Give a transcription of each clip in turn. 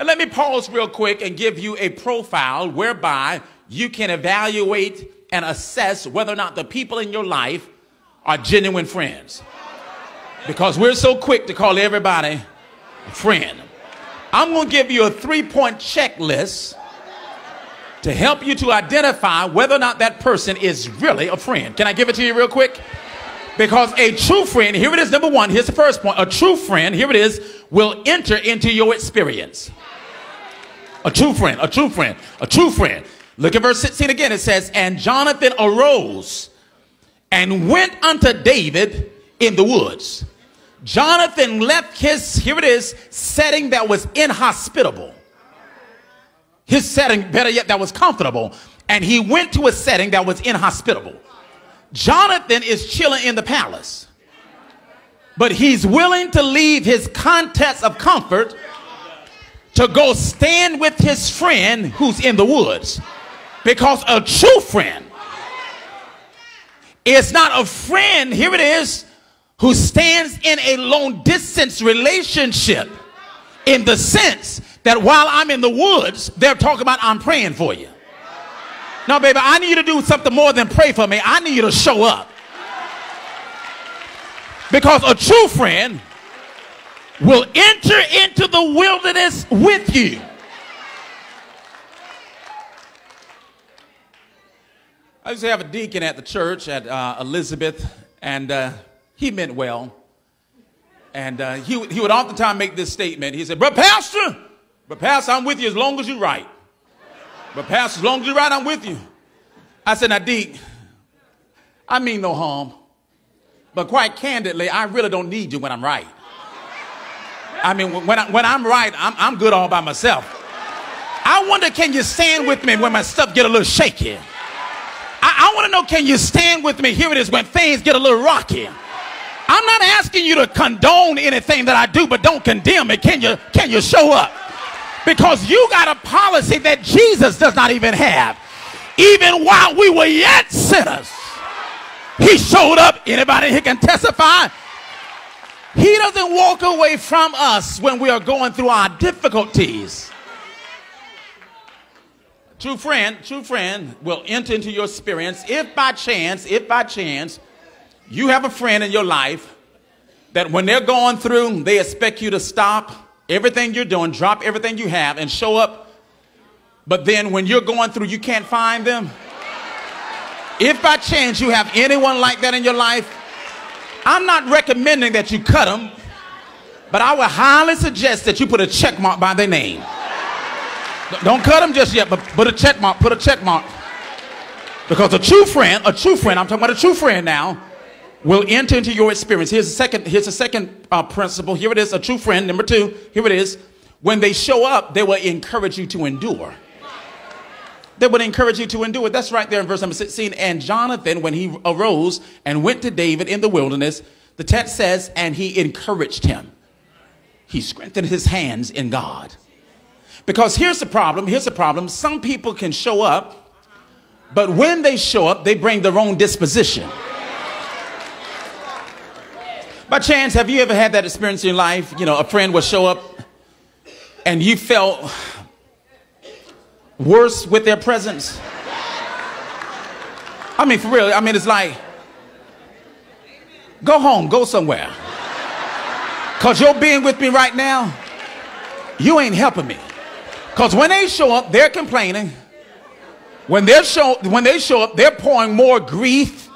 And let me pause real quick and give you a profile whereby you can evaluate and assess whether or not the people in your life are genuine friends. Because we're so quick to call everybody a friend. I'm going to give you a 3-point checklist to help you to identify whether or not that person is really a friend. Can I give it to you real quick? Because a true friend, here it is, number one, here's the first point. A true friend, here it is, will enter into your experience. A true friend, a true friend, a true friend. Look at verse 16 again. It says, and Jonathan arose and went unto David in the woods. Jonathan left his, here it is, setting that was inhospitable. His setting, better yet, that was comfortable. And he went to a setting that was inhospitable. Jonathan is chilling in the palace. But he's willing to leave his context of comfort to go stand with his friend who's in the woods. Because a true friend is not a friend, here it is, who stands in a long distance relationship in the sense that while I'm in the woods, they're talking about I'm praying for you. No, baby, I need you to do something more than pray for me. I need you to show up. Because a true friend will enter into the wilderness with you. I used to have a deacon at the church at Elizabeth, and he meant well. And he would oftentimes make this statement. He said, But Pastor, I'm with you as long as you're right. But Pastor, as long as you're right, I'm with you. I said, now, Deke, I mean no harm. But quite candidly, I really don't need you when I'm right. I mean, when I'm right, I'm good all by myself. I wonder, can you stand with me when my stuff get a little shaky? I want to know, can you stand with me? Here it is, when things get a little rocky. I'm not asking you to condone anything that I do, but don't condemn it. Can you show up? Because you got a policy that Jesus does not even have. Even while we were yet sinners, he showed up. Anybody here can testify? He doesn't walk away from us when we are going through our difficulties. True friend will enter into your experience if by chance, you have a friend in your life that when they're going through, they expect you to stop everything you're doing, drop everything you have, and show up. But then when you're going through, you can't find them. If by chance you have anyone like that in your life, I'm not recommending that you cut them, but I would highly suggest that you put a check mark by their name. Don't cut them just yet, but put a check mark, Because a true friend, I'm talking about a true friend now, will enter into your experience. Here's the second principle. Here it is, a true friend. Number two, here it is. When they show up, they will encourage you to endure. They would encourage you to endure. That's right there in verse number 16. And Jonathan, when he arose and went to David in the wilderness, the text says, and he encouraged him. He strengthened his hands in God. Because here's the problem. Some people can show up, but when they show up, they bring their own disposition. By chance, have you ever had that experience in your life? You know, a friend will show up and you felt worse with their presence. I mean, for real. I mean, it's like, go home, go somewhere. Because you're being with me right now, you ain't helping me. Because when they show up, they're complaining. When they show up, they're pouring more grief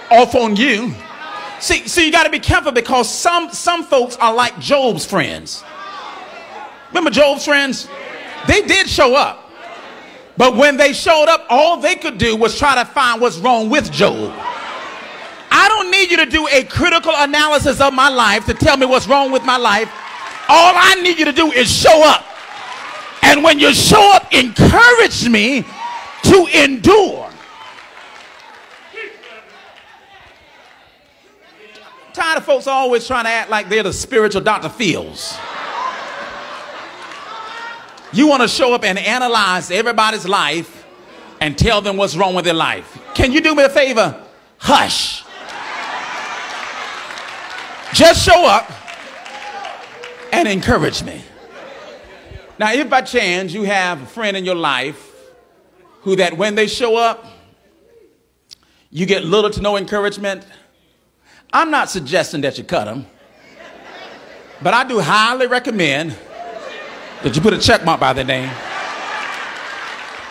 off on you. See, you got to be careful because some folks are like Job's friends. Remember Job's friends? They did show up. But when they showed up, all they could do was try to find what's wrong with Job. I don't need you to do a critical analysis of my life to tell me what's wrong with my life. All I need you to do is show up. And when you show up, encourage me to endure. Tired of folks always trying to act like they're the spiritual Dr. Phils. You want to show up and analyze everybody's life and tell them what's wrong with their life. Can you do me a favor? Hush. Just show up and encourage me. Now, if by chance you have a friend in your life who that when they show up, you get little to no encouragement, I'm not suggesting that you cut them, but I do highly recommend that you put a check mark by their name,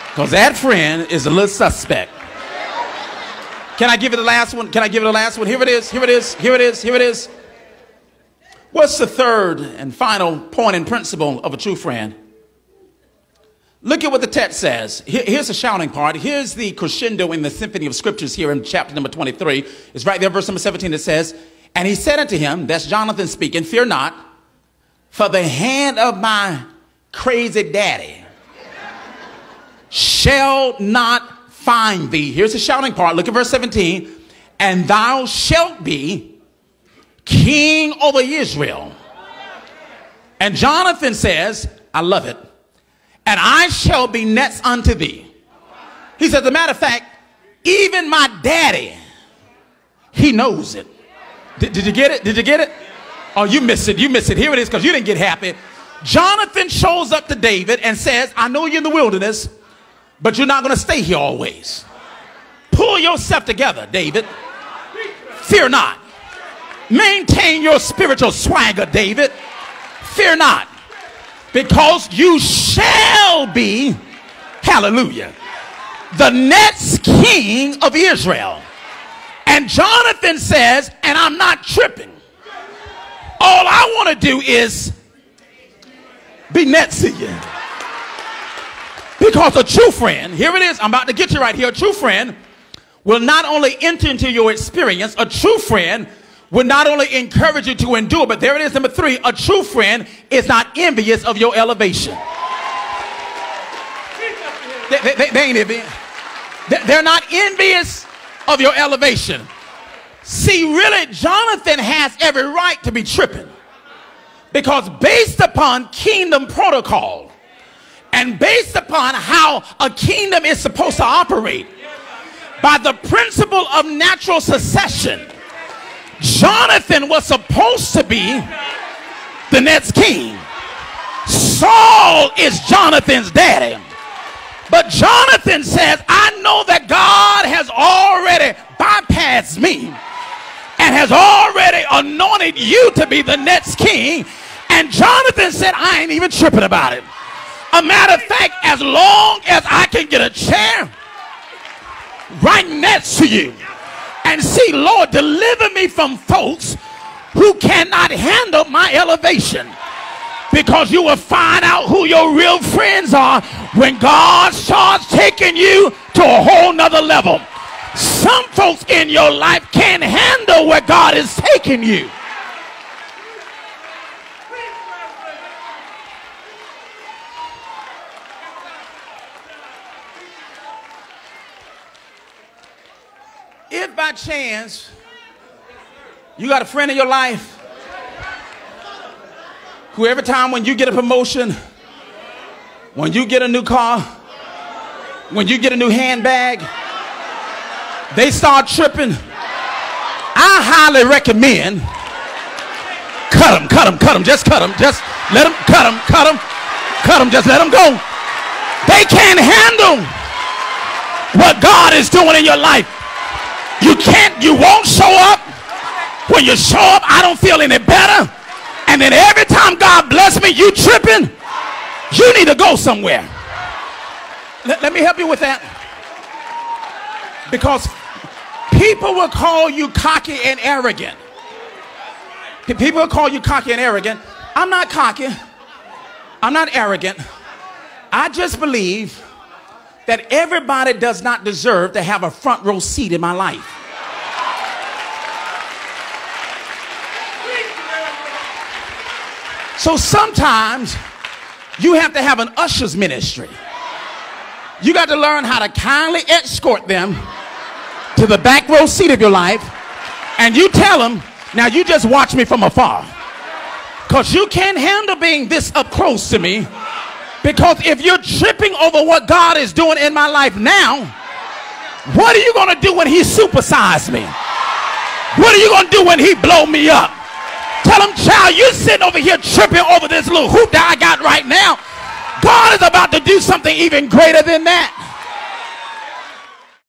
because that friend is a little suspect. Can I give you the last one? Can I give you the last one? Here it is, here it is, here it is, here it is. What's the third and final point and principle of a true friend? Look at what the text says. Here's the shouting part. Here's the crescendo in the symphony of scriptures here in chapter number 23. It's right there, verse number 17. It says, and he said unto him, that's Jonathan speaking, fear not, for the hand of my crazy daddy shall not find thee. Here's the shouting part. Look at verse 17. And thou shalt be king over Israel. And Jonathan says, I love it. And I shall be next unto thee. He says, as a matter of fact, even my daddy, he knows it. Did you get it? Did you get it? Oh, you missed it. You missed it. Here it is, because you didn't get happy. Jonathan shows up to David and says, I know you're in the wilderness, but you're not going to stay here always. Pull yourself together, David. Fear not. Maintain your spiritual swagger, David. Fear not, because you shall be, hallelujah, the next king of Israel. And Jonathan says, and I'm not tripping. All I want to do is be next to you. Because a true friend, here it is, I'm about to get you right here. A true friend will not only enter into your experience, a true friend will not only encourage you to endure, but there it is, number 3, a true friend is not envious of your elevation. They ain't envious. They're not envious of your elevation. See, really, Jonathan has every right to be tripping, because based upon kingdom protocol and based upon how a kingdom is supposed to operate, by the principle of natural succession, Jonathan was supposed to be the next king. Saul is Jonathan's daddy. But Jonathan says, I know that God has already bypassed me and has already anointed you to be the next king. And Jonathan said, I ain't even tripping about it. A matter of fact, as long as I can get a chair right next to you, and see, Lord, deliver me from folks who cannot handle my elevation. Because you will find out who your real friends are when God starts taking you to a whole nother level. Some folks in your life can't handle where God is taking you. If by chance you got a friend in your life who every time when you get a promotion, when you get a new car, when you get a new handbag, they start tripping, I highly recommend cut them, just cut them, just let them, cut them, just let them go. They can't handle what God is doing in your life. You won't show up. When you show up, I don't feel any better. And then every time God bless me, you tripping. You need to go somewhere. Let me help you with that. Because people will call you cocky and arrogant. People will call you cocky and arrogant. I'm not cocky. I'm not arrogant. I just believe that everybody does not deserve to have a front row seat in my life. So sometimes you have to have an usher's ministry. You got to learn how to kindly escort them to the back row seat of your life, and you tell them, now you just watch me from afar, because you can't handle being this up close to me. Because if you're tripping over what God is doing in my life now, what are you going to do when he supersized me? What are you going to do when he blow me up? Tell him, child, you're sitting over here tripping over this little hoop that I got right now. God is about to do something even greater than that.